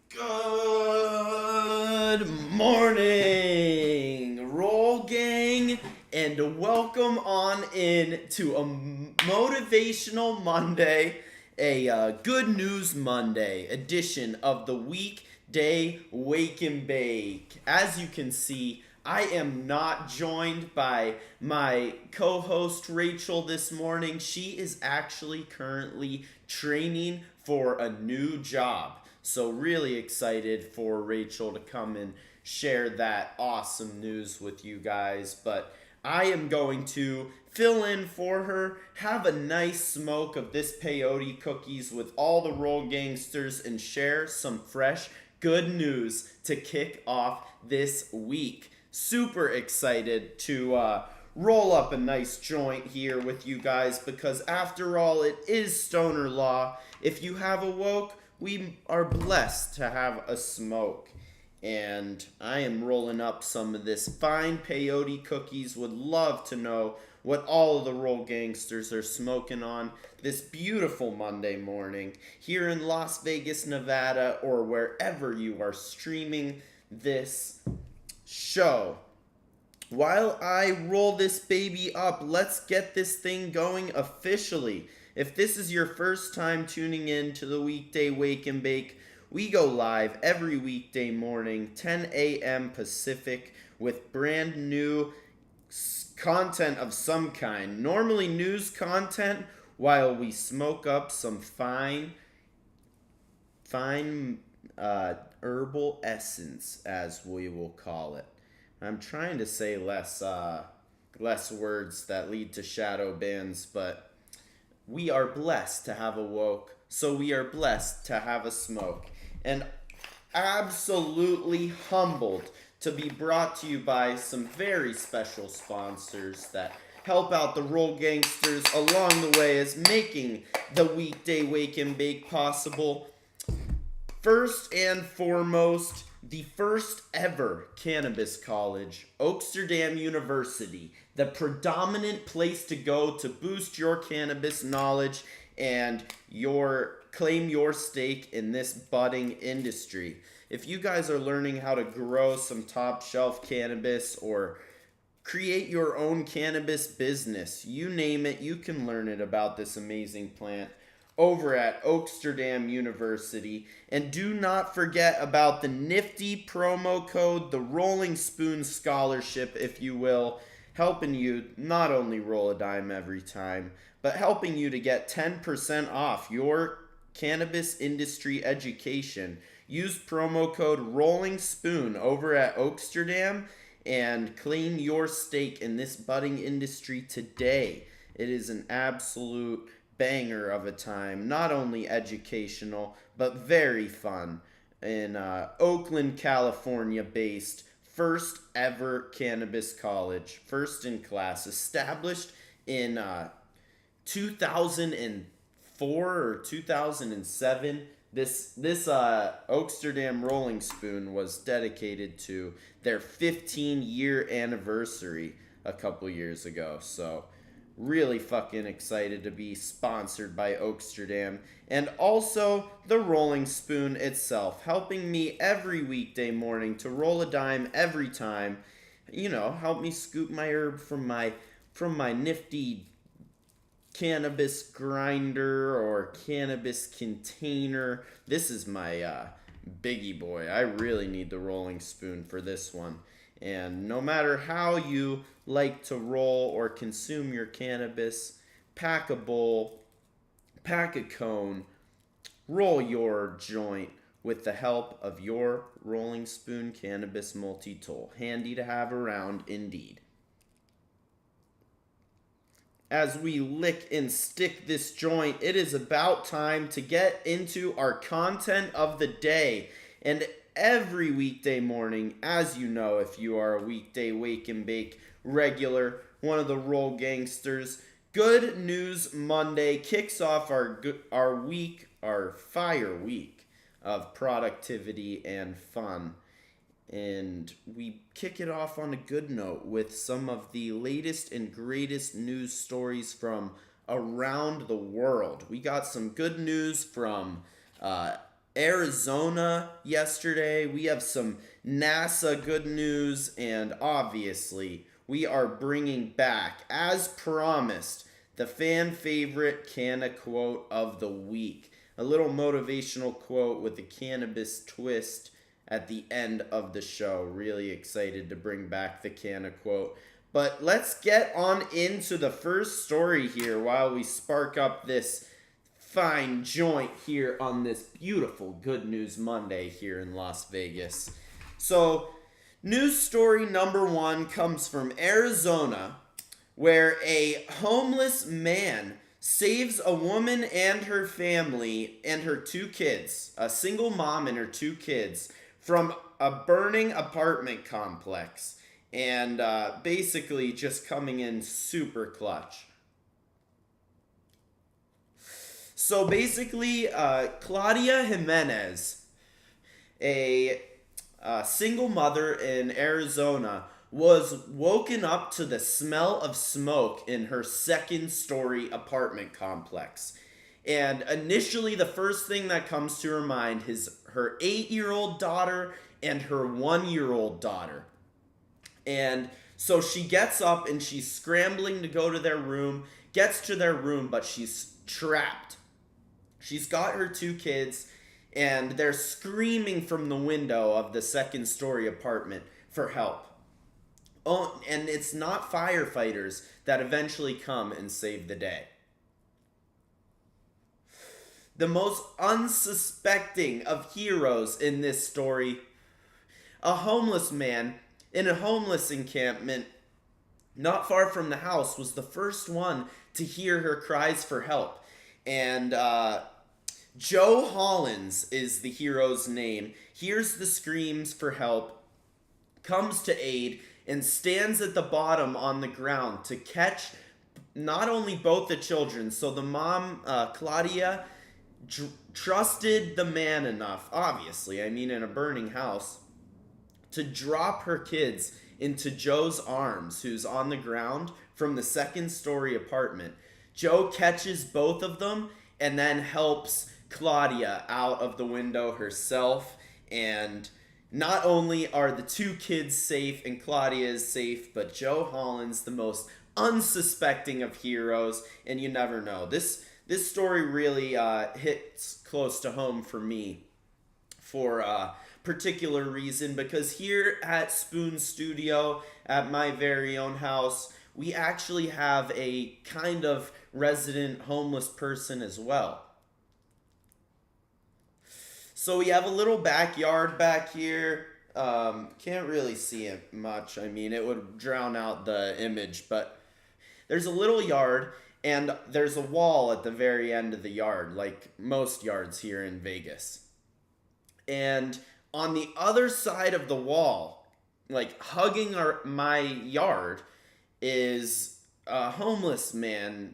Good morning, Roll Gang, and welcome on in to a motivational Monday, a good news Monday edition of the Weekday Wake and Bake. As you can see, I am not joined by my co host Rachel this morning. She is actually currently training for a new job. So, really excited for Rachel to come and share that awesome news with you guys. But I am going to fill in for her, have a nice smoke of this peyote cookies with all the roll gangsters, and share some fresh good news to kick off this week. Super excited to roll up a nice joint here with you guys because, after all, it is stoner law. If you have awoke, we are blessed to have a smoke. And I am rolling up some of this fine peyote cookies. Would love to know what all of the roll gangsters are smoking on this beautiful Monday morning here in Las Vegas, Nevada, or wherever you are streaming this show. While I roll this baby up, let's get this thing going officially. If this is your first time tuning in to the Weekday Wake and Bake, we go live every weekday morning, 10 a.m. Pacific, with brand new content of some kind. Normally news content, while we smoke up some fine herbal essence, as we will call it. I'm trying to say less words that lead to shadow bans, but we are blessed to have awoke, so we are blessed to have a smoke. And absolutely humbled to be brought to you by some very special sponsors that help out the roll gangsters along the way as making the Weekday Wake and Bake possible. First and foremost, the first ever cannabis college, WWnB University, the predominant place to go to boost your cannabis knowledge and claim your stake in this budding industry. If you guys are learning how to grow some top shelf cannabis or create your own cannabis business, you name it, you can learn it about this amazing plant over at WWnB University. And do not forget about the nifty promo code, the Rolling Spoon Scholarship, if you will, helping you not only roll a dime every time, but helping you to get 10% off your cannabis industry education. Use promo code Rolling Spoon over at WWnB and claim your stake in this budding industry today. It is an absolute banger of a time, not only educational, but very fun. In Oakland, California based, first ever cannabis college, first in class, established in 2004 or 2007. This WWnB Rolling Spoon was dedicated to their 15-year anniversary a couple years ago. So really fucking excited to be sponsored by WWnB, and also the Rolling Spoon itself, helping me every weekday morning to roll a dime every time. Help me scoop my herb from my nifty cannabis grinder or cannabis container. This is my biggie boy. I really need the Rolling Spoon for this one. And no matter how you like to roll or consume your cannabis, pack a bowl, pack a cone, roll your joint with the help of your Rolling Spoon Cannabis Multi-Tool. Handy to have around indeed. As we lick and stick this joint, it is about time to get into our content of the day. And every weekday morning, as you know, if you are a Weekday Wake and Bake regular, one of the roll gangsters, Good News Monday kicks off our fire week of productivity and fun. And we kick it off on a good note with some of the latest and greatest news stories from around the world. We got some good news from Arizona yesterday. We have some NASA good news, and obviously, we are bringing back, as promised, the fan favorite Canna quote of the week. A little motivational quote with a cannabis twist at the end of the show. Really excited to bring back the Canna quote. But let's get on into the first story here while we spark up this fine joint here on this beautiful Good News Monday here in Las Vegas. So, news story number one comes from Arizona, where a homeless man saves a woman and her family and her two kids, a single mom and her two kids, from a burning apartment complex. And basically just coming in super clutch. So basically, Claudia Jimenez, a single mother in Arizona, was woken up to the smell of smoke in her second-story apartment complex. And initially, the first thing that comes to her mind is her 8-year-old daughter and her 1-year-old daughter. And so she gets up and she's scrambling to go to their room, gets to their room, but she's trapped. She's got her two kids, and they're screaming from the window of the second-story apartment for help. Oh, and it's not firefighters that eventually come and save the day. The most unsuspecting of heroes in this story, a homeless man in a homeless encampment not far from the house, was the first one to hear her cries for help. And Joe Hollins is the hero's name, hears the screams for help, comes to aid, and stands at the bottom on the ground to catch not only both the children. So the mom, Claudia, trusted the man enough, obviously, I mean in a burning house, to drop her kids into Joe's arms, who's on the ground from the second-story apartment. Joe catches both of them and then helps Claudia out of the window herself. And not only are the two kids safe and Claudia is safe, but Joe Hollins, the most unsuspecting of heroes, and you never know. This story really hits close to home for me for a particular reason, because here at Spoon Studio, at my very own house, we actually have a kind of resident homeless person as well. So we have a little backyard back here. Can't really see it much. I mean, it would drown out the image, but there's a little yard, and there's a wall at the very end of the yard, like most yards here in Vegas. And on the other side of the wall, like hugging my yard, is a homeless man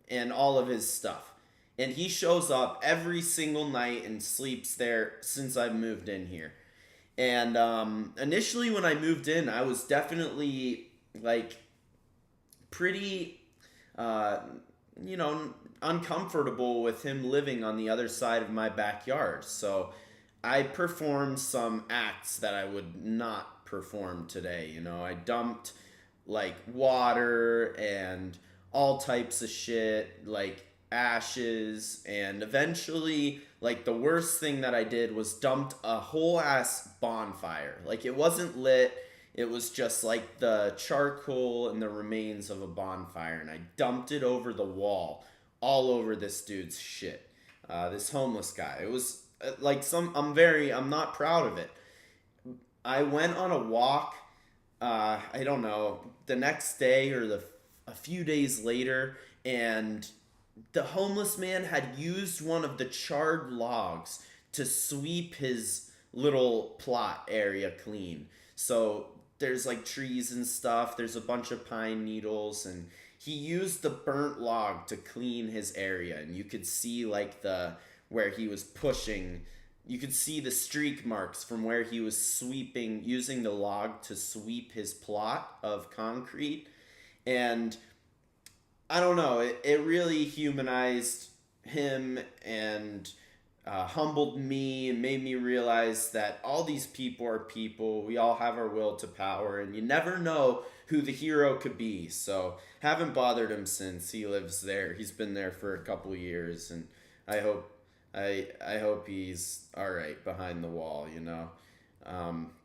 and all of his stuff. And he shows up every single night and sleeps there since I've moved in here. And initially when I moved in, I was definitely like pretty, uncomfortable with him living on the other side of my backyard. So I performed some acts that I would not perform today. I dumped like water and all types of shit, like ashes, and eventually, like, the worst thing that I did was dumped a whole ass bonfire. Like, it wasn't lit, it was just like the charcoal and the remains of a bonfire, and I dumped it over the wall, all over this dude's shit. This homeless guy. It was like I'm not proud of it. I went on a walk, I don't know, the next day or a few days later, and the homeless man had used one of the charred logs to sweep his little plot area clean. So there's like trees and stuff, there's a bunch of pine needles, and he used the burnt log to clean his area, and you could see like where he was pushing. You could see the streak marks from where he was sweeping, using the log to sweep his plot of concrete. And I don't know, it really humanized him, and humbled me and made me realize that all these people are people. We all have our will to power, and you never know who the hero could be. So haven't bothered him since. He lives there. He's been there for a couple of years, and I hope I hope he's all right behind the wall.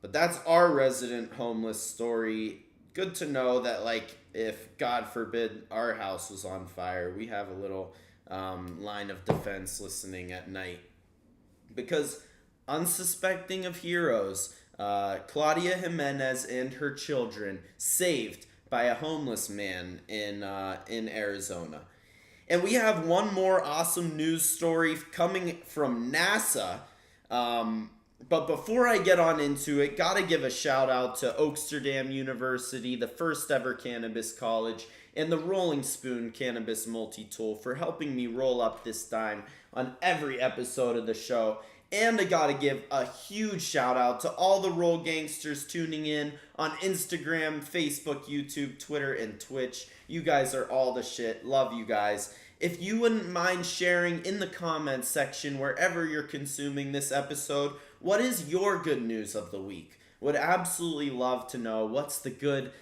But that's our resident homeless story. Good to know that, like, if God forbid our house was on fire, we have a little line of defense listening at night. Because unsuspecting of heroes, Claudia Jimenez and her children saved by a homeless man in Arizona. And we have one more awesome news story coming from NASA. But before I get on into it, gotta give a shout out to Oaksterdam University, the first ever cannabis college, and the Rolling Spoon Cannabis Multi-Tool for helping me roll up this time on every episode of the show. And I gotta give a huge shout out to all the Roll Gangsters tuning in on Instagram, Facebook, YouTube, Twitter, and Twitch. You guys are all the shit. Love you guys. If you wouldn't mind sharing in the comments section wherever you're consuming this episode, what is your good news of the week? Would absolutely love to know what's the good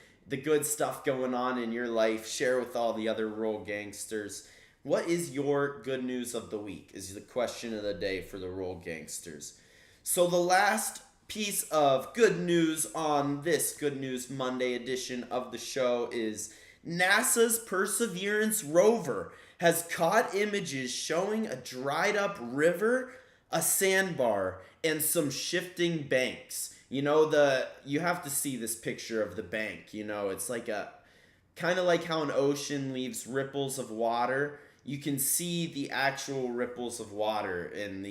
stuff going on in your life. Share with all the other Roll Gangsters. What is your good news of the week is the question of the day for the Roll Gangsters. So the last piece of good news on this Good News Monday edition of the show is NASA's Perseverance rover has caught images showing a dried up river, a sandbar, and some shifting banks. You have to see this picture of the bank. It's like a kind of like how an ocean leaves ripples of water. You can see the actual ripples of water in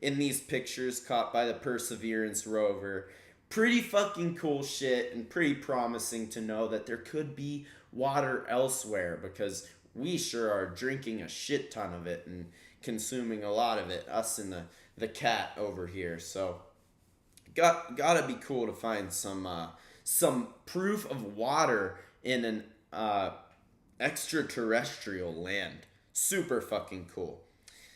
these pictures caught by the Perseverance rover. Pretty fucking cool shit, and pretty promising to know that there could be water elsewhere, because we sure are drinking a shit ton of it and consuming a lot of it, us and the cat over here. So gotta be cool to find some proof of water in an extraterrestrial land. Super fucking cool.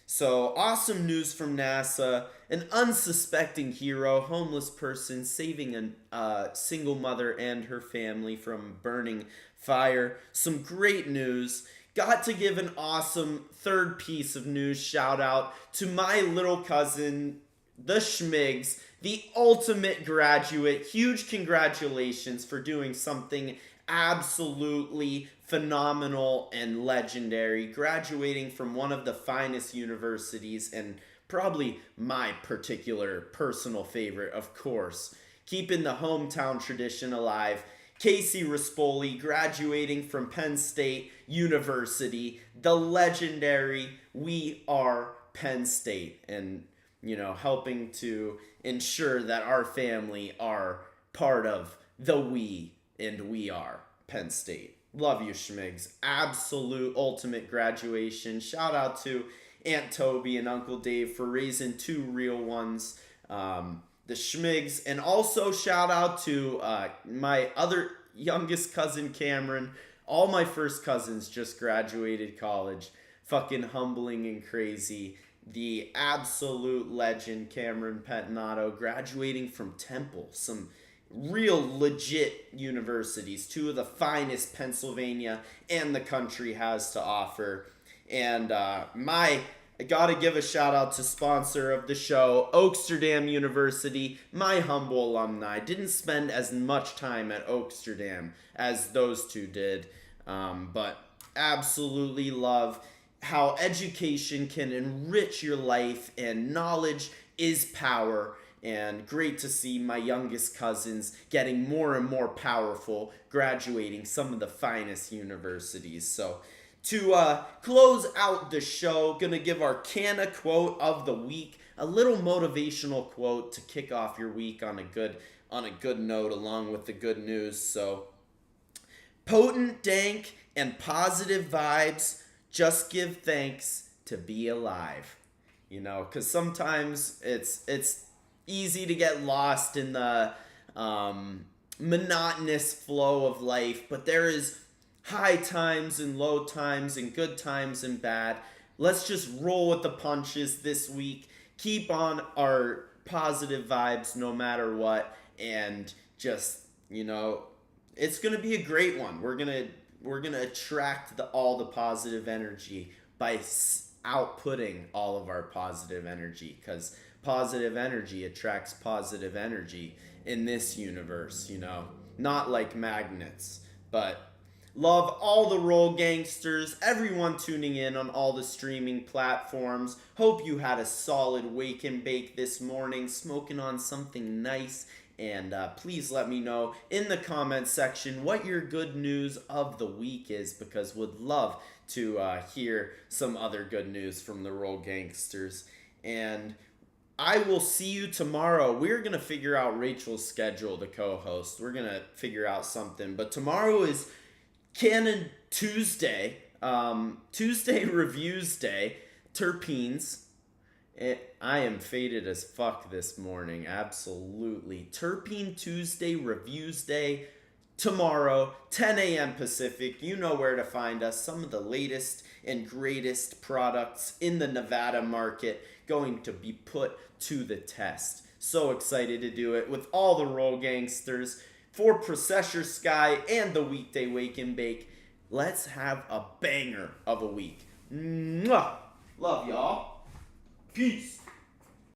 So awesome news from NASA. An unsuspecting hero, homeless person saving a single mother and her family from burning fire. Some great news. Got to give an awesome third piece of news shout out to my little cousin, the Schmigs, the ultimate graduate. Huge congratulations for doing something absolutely phenomenal and legendary, graduating from one of the finest universities, and probably my particular personal favorite, of course, keeping the hometown tradition alive. Casey Rispoli graduating from Penn State University, the legendary We Are Penn State, and helping to ensure that our family are part of the We and We Are Penn State. Love you, Schmigs. Absolute ultimate graduation. Shout out to Aunt Toby and Uncle Dave for raising two real ones. The Schmigs, and also shout out to my other youngest cousin, Cameron. All my first cousins just graduated college. Fucking humbling and crazy. The absolute legend, Cameron Pettinato, graduating from Temple, some real legit universities, two of the finest Pennsylvania and the country has to offer. And I gotta give a shout out to sponsor of the show, Oaksterdam University, my humble alumni. Didn't spend as much time at Oaksterdam as those two did, but absolutely love how education can enrich your life, and knowledge is power. And great to see my youngest cousins getting more and more powerful, graduating some of the finest universities. So to close out the show, gonna give our Canna quote of the week, a little motivational quote to kick off your week on a good note, along with the good news. So, potent, dank, and positive vibes. Just give thanks to be alive. Because sometimes it's easy to get lost in the monotonous flow of life, but there is high times and low times and good times and bad. let's just roll with the punches this week. Keep on our positive vibes no matter what, and just, it's gonna be a great one. We're gonna attract all the positive energy by outputting all of our positive energy, because positive energy attracts positive energy in this universe, not like magnets. But love all the Roll Gangsters, everyone tuning in on all the streaming platforms. Hope you had a solid wake and bake this morning, smoking on something nice. And please let me know in the comment section what your good news of the week is, because would love to hear some other good news from the Roll Gangsters. And I will see you tomorrow. We're going to figure out Rachel's schedule to co-host. We're going to figure out something. But tomorrow is Canon Tuesday. Tuesday Reviews Day. Terpenes. I am faded as fuck this morning. Absolutely. Terpene Tuesday Reviews Day. Tomorrow, 10 a.m. Pacific. You know where to find us. Some of the latest and greatest products in the Nevada market going to be put to the test. So excited to do it with all the Roll Gangsters for Processor Sky and the Weekday Wake and Bake. Let's have a banger of a week. Mwah! Love y'all. Peace.